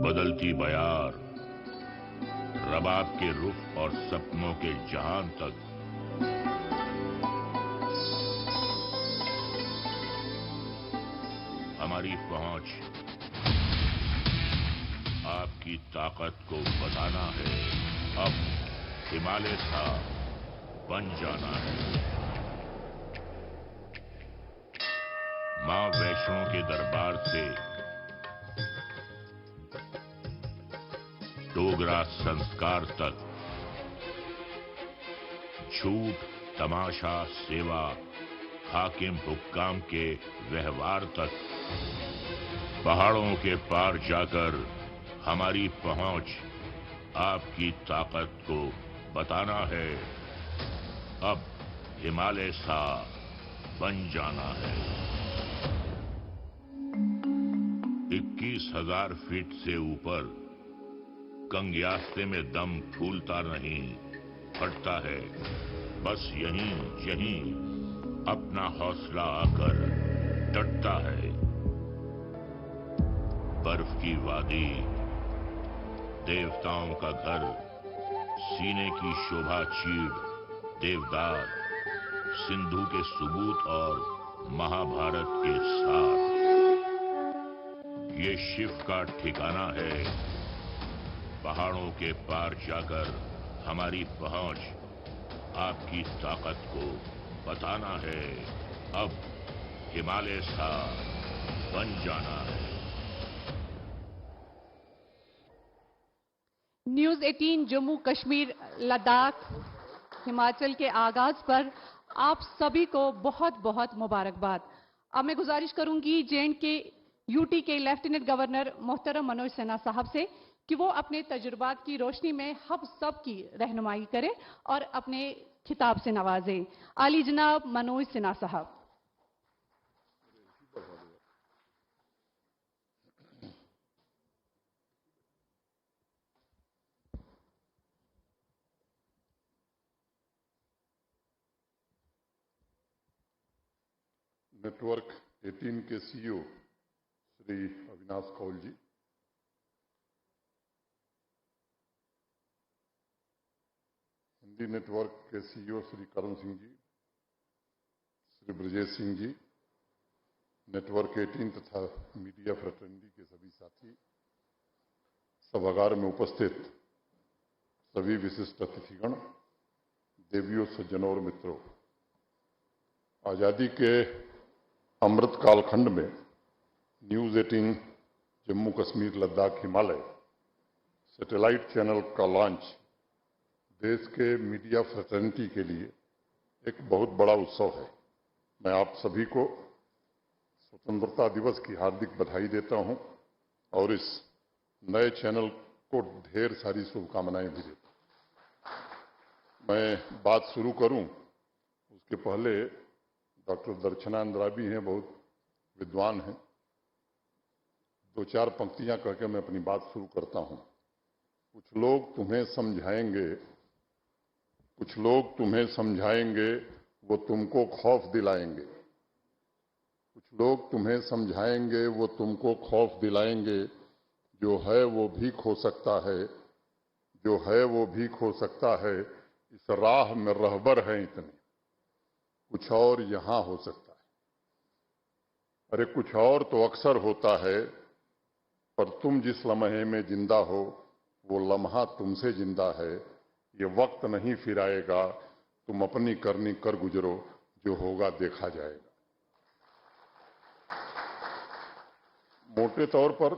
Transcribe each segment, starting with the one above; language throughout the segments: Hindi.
बदलती बयार, रबाब के रुख और सपनों के जहान तक हमारी पहुंच आपकी ताकत को बताना है। अब हिमालय सा बन जाना है। मां वैष्णो के दरबार से डोगरा संस्कार तक, झूठ तमाशा सेवा हाकिम हुक्काम के व्यवहार तक, पहाड़ों के पार जाकर हमारी पहुंच आपकी ताकत को बताना है। अब हिमालय सा बन जाना है। 21,000 फीट से ऊपर गंग्यास्ते में दम फूलता नहीं, फटता है। बस यहीं यहीं अपना हौसला आकर डटता है। बर्फ की वादी, देवताओं का घर, सीने की शोभा चीड़, देवदार, सिंधु के सबूत और महाभारत के साथ, ये शिव का ठिकाना है। पहाड़ों के पार जाकर हमारी पहुंच आपकी ताकत को बताना है। अब हिमालय सा बन जाना है। न्यूज़ 18 जम्मू कश्मीर लद्दाख हिमाचल के आगाज पर आप सभी को बहुत बहुत मुबारकबाद। अब मैं गुजारिश करूंगी जे.एंड के यूटी के लेफ्टिनेंट गवर्नर मोहतरम मनोज सिन्हा साहब से कि वो अपने तजुर्बात की रोशनी में हम सब की रहनुमाई करें और अपने खिताब से नवाजें। आली जनाब मनोज सिन्हा साहब। नेटवर्क 18 के सीईओ श्री अविनाश कौल जी, हिंदी नेटवर्क के सीईओ श्री करण सिंह जी, श्री ब्रजेश सिंह जी, नेटवर्क 18 तथा मीडिया फ्रेटर्निटी के सभी साथी, सभागार में उपस्थित सभी विशिष्ट अतिथिगण, देवियों, सज्जनों और मित्रों, आजादी के अमृत कालखंड में news 18 Jammu Kashmir Ladakh Himalaya satellite channel का लॉन्च देश के मीडिया फ्रेटर्निटी के लिए एक बहुत बड़ा उत्सव है। मैं आप सभी को स्वतंत्रता दिवस की हार्दिक बधाई देता हूं और इस नए चैनल को ढेर सारी शुभकामनाएं भी देता हूं। मैं बात शुरू करूं उसके पहले डॉक्टर दर्शना अंद्राबी हैं, बहुत विद्वान हैं, 2-4 पंक्तियां कहकर मैं अपनी बात शुरू करता हूं। कुछ लोग तुम्हें समझाएंगे, कुछ लोग तुम्हें समझाएंगे, वो तुमको खौफ दिलाएंगे। कुछ लोग तुम्हें समझाएंगे, वो तुमको खौफ दिलाएंगे। जो है वो भी खो सकता है, जो है वो भी खो सकता है। इस राह में रहबर है इतने, कुछ और यहां हो सकता है। अरे कुछ और तो अक्सर होता है, पर तुम जिस लम्हे में जिंदा हो वो लम्हा तुमसे जिंदा है। ये वक्त नहीं फिर आएगा, तुम अपनी करनी कर गुजरो, जो होगा देखा जाएगा। मोटे तौर पर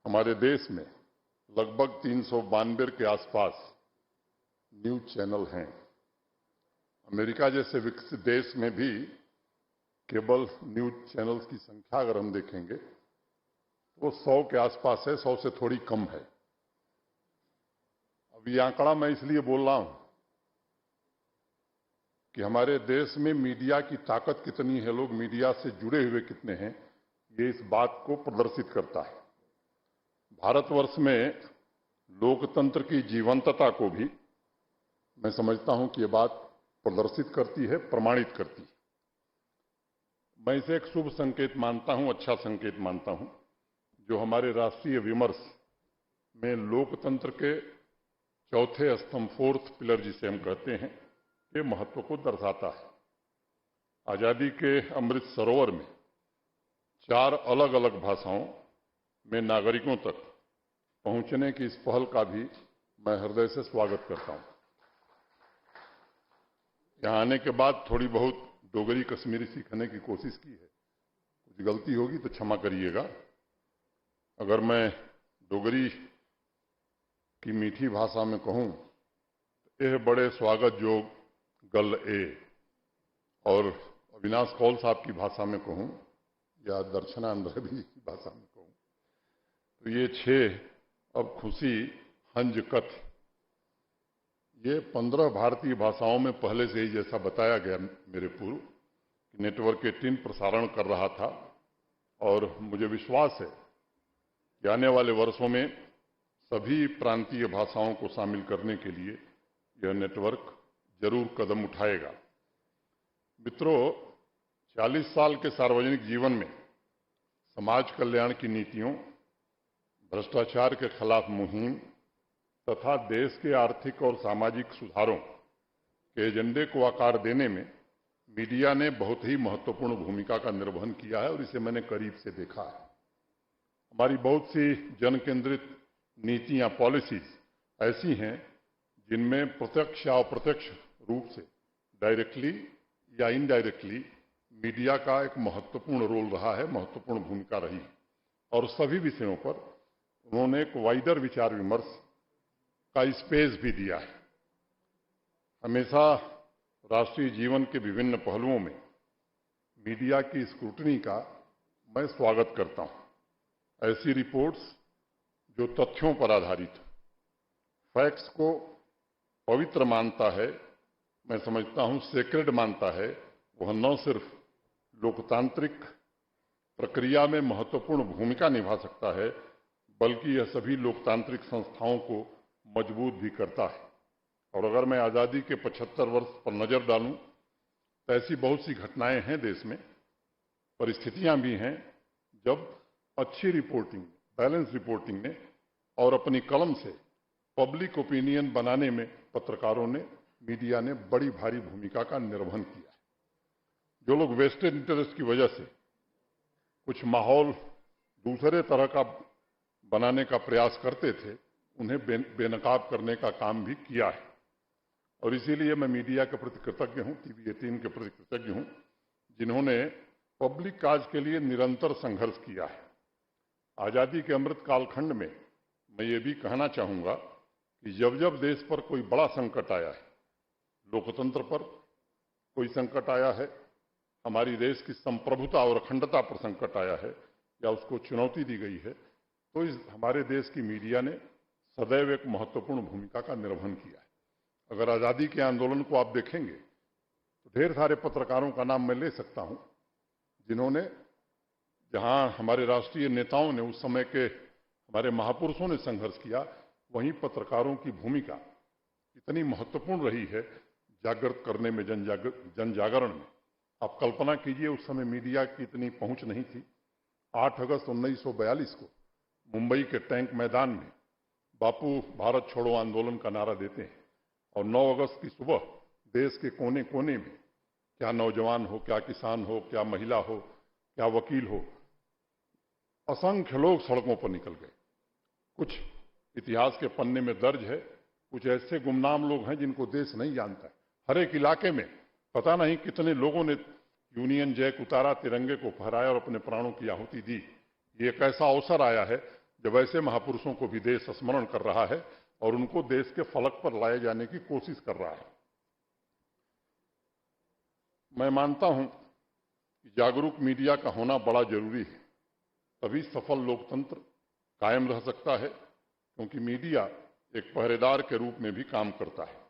हमारे देश में लगभग 392 के आसपास न्यूज चैनल हैं। अमेरिका जैसे विकसित देश में भी केबल न्यूज चैनल्स की संख्या अगर हम देखेंगे तो 100 के आसपास है, 100 से थोड़ी कम है। अब ये आंकड़ा मैं इसलिए बोल रहा हूं कि हमारे देश में मीडिया की ताकत कितनी है, लोग मीडिया से जुड़े हुए कितने हैं, ये इस बात को प्रदर्शित करता है। भारतवर्ष में लोकतंत्र की जीवंतता को भी मैं समझता हूं कि ये बात प्रदर्शित करती है, प्रमाणित करती है। मैं इसे एक शुभ संकेत मानता हूं, अच्छा संकेत मानता हूं। जो हमारे राष्ट्रीय विमर्श में लोकतंत्र के चौथे स्तंभ, फोर्थ पिलर जिसे हम कहते हैं, के महत्व को दर्शाता है। आजादी के अमृत सरोवर में 4 अलग अलग भाषाओं में नागरिकों तक पहुंचने की इस पहल का भी मैं हृदय से स्वागत करता हूं। यहां आने के बाद थोड़ी बहुत डोगरी कश्मीरी सीखने की कोशिश की है। कुछ गलती होगी तो क्षमा करिएगा। अगर मैं डोगरी की मीठी भाषा में कहूं तो यह बड़े स्वागत जोग गल ए, और अविनाश कौल साहब की भाषा में कहूं या दर्शना अंद्रवी की भाषा में कहूं तो ये 6 अब खुशी हंज कथ, ये 15 भारतीय भाषाओं में पहले से ही, जैसा बताया गया मेरे पूर्व, नेटवर्क 18 प्रसारण कर रहा था। और मुझे विश्वास है कि आने वाले वर्षों में सभी प्रांतीय भाषाओं को शामिल करने के लिए यह नेटवर्क जरूर कदम उठाएगा। मित्रों, 40 साल के सार्वजनिक जीवन में समाज कल्याण की नीतियों, भ्रष्टाचार के खिलाफ मुहिम तथा देश के आर्थिक और सामाजिक सुधारों के एजेंडे को आकार देने में मीडिया ने बहुत ही महत्वपूर्ण भूमिका का निर्वहन किया है और इसे मैंने करीब से देखा है। हमारी बहुत सी जन केंद्रित नीतियां, पॉलिसीज ऐसी हैं जिनमें प्रत्यक्ष या अप्रत्यक्ष रूप से, डायरेक्टली या इनडायरेक्टली, मीडिया का एक महत्वपूर्ण रोल रहा है, महत्वपूर्ण भूमिका रही है। और सभी विषयों पर उन्होंने एक वाइडर विचार विमर्श का स्पेस भी दिया है। हमेशा राष्ट्रीय जीवन के विभिन्न पहलुओं में मीडिया की स्क्रूटनी का मैं स्वागत करता हूं। ऐसी रिपोर्ट्स जो तथ्यों पर आधारित, फैक्ट्स को पवित्र मानता है, मैं समझता हूं सेक्रेड मानता है, वह न सिर्फ लोकतांत्रिक प्रक्रिया में महत्वपूर्ण भूमिका निभा सकता है, बल्कि यह सभी लोकतांत्रिक संस्थाओं को मजबूत भी करता है। और अगर मैं आज़ादी के 75 वर्ष पर नजर डालूं तो ऐसी बहुत सी घटनाएं हैं देश में, परिस्थितियां भी हैं जब अच्छी रिपोर्टिंग, बैलेंस रिपोर्टिंग ने और अपनी कलम से पब्लिक ओपिनियन बनाने में पत्रकारों ने, मीडिया ने बड़ी भारी भूमिका का निर्वहन किया है। जो लोग वेस्टेड इंटरेस्ट की वजह से कुछ माहौल दूसरे तरह का बनाने का प्रयास करते थे, उन्हें बेनकाब करने का काम भी किया है। और इसीलिए मैं मीडिया के प्रति कृतज्ञ हूं, टीवी 18 के प्रति कृतज्ञ हूं, जिन्होंने पब्लिक काज के लिए निरंतर संघर्ष किया है। आजादी के अमृत कालखंड में मैं ये भी कहना चाहूंगा कि जब जब देश पर कोई बड़ा संकट आया है, लोकतंत्र पर कोई संकट आया है, हमारी देश की संप्रभुता और अखंडता पर संकट आया है या उसको चुनौती दी गई है, तो इस हमारे देश की मीडिया ने सदैव एक महत्वपूर्ण भूमिका का निर्वहन किया है। अगर आज़ादी के आंदोलन को आप देखेंगे तो ढेर सारे पत्रकारों का नाम मैं ले सकता हूं, जिन्होंने, जहां हमारे राष्ट्रीय नेताओं ने, उस समय के हमारे महापुरुषों ने संघर्ष किया, वहीं पत्रकारों की भूमिका इतनी महत्वपूर्ण रही है जागृत करने में, जन जागरण में। आप कल्पना कीजिए, उस समय मीडिया की इतनी पहुंच नहीं थी। 8 अगस्त 1942 को मुंबई के टैंक मैदान में बापू भारत छोड़ो आंदोलन का नारा देते हैं और 9 अगस्त की सुबह देश के कोने कोने में, क्या नौजवान हो, क्या किसान हो, क्या महिला हो, क्या वकील हो, असंख्य लोग सड़कों पर निकल गए। कुछ इतिहास के पन्ने में दर्ज है, कुछ ऐसे गुमनाम लोग हैं जिनको देश नहीं जानता है। हर एक इलाके में पता नहीं कितने लोगों ने यूनियन जैक उतारा, तिरंगे को फहराया और अपने प्राणों की आहुति दी। ये एक ऐसा अवसर आया है जब ऐसे महापुरुषों को भी देश स्मरण कर रहा है और उनको देश के फलक पर लाए जाने की कोशिश कर रहा है। मैं मानता हूं कि जागरूक मीडिया का होना बड़ा जरूरी है, तभी सफल लोकतंत्र कायम रह सकता है, क्योंकि मीडिया एक पहरेदार के रूप में भी काम करता है।